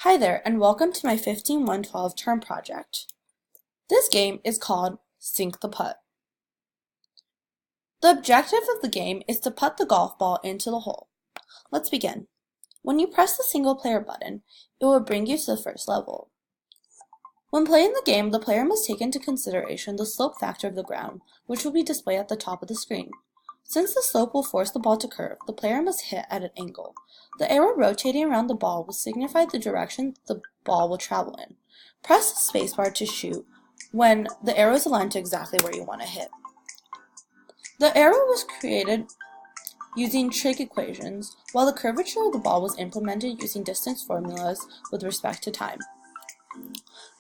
Hi there, and welcome to my 15-1-12 term project. This game is called Sink the Putt. The objective of the game is to putt the golf ball into the hole. Let's begin. When you press the single player button, it will bring you to the first level. When playing the game, the player must take into consideration the slope factor of the ground, which will be displayed at the top of the screen. Since the slope will force the ball to curve, the player must hit at an angle. The arrow rotating around the ball will signify the direction the ball will travel in. Press the spacebar to shoot when the arrow is aligned to exactly where you want to hit. The arrow was created using trig equations, while the curvature of the ball was implemented using distance formulas with respect to time.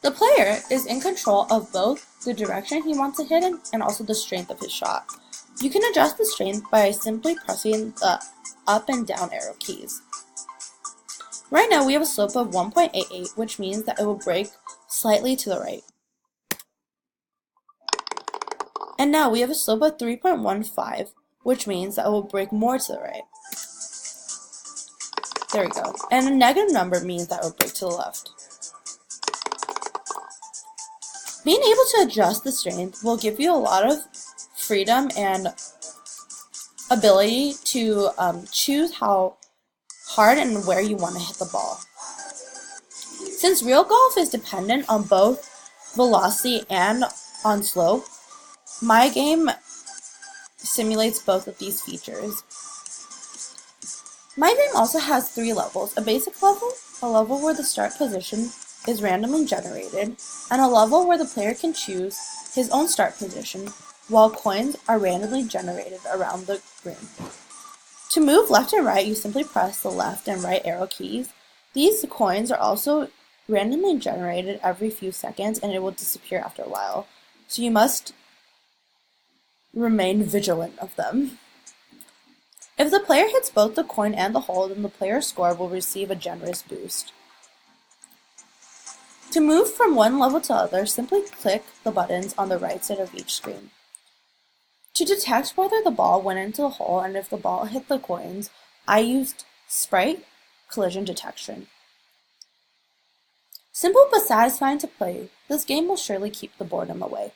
The player is in control of both the direction he wants to hit in and also the strength of his shot. You can adjust the strength by simply pressing the up and down arrow keys. Right now we have a slope of 1.88, which means that it will break slightly to the right. And now we have a slope of 3.15, which means that it will break more to the right. There we go. And a negative number means that it will break to the left. Being able to adjust the strength will give you a lot of freedom and ability to choose how hard and where you want to hit the ball. Since real golf is dependent on both velocity and on slope, my game simulates both of these features. My game also has 3 levels: a basic level, a level where the start position is randomly generated, and a level where the player can choose his own start position, while coins are randomly generated around the green. To move left and right, you simply press the left and right arrow keys. These coins are also randomly generated every few seconds, and it will disappear after a while, so you must remain vigilant of them. If the player hits both the coin and the hole, then the player's score will receive a generous boost. To move from one level to other, simply click the buttons on the right side of each screen. To detect whether the ball went into the hole and if the ball hit the coins, I used Sprite Collision Detection. Simple but satisfying to play, this game will surely keep the boredom away.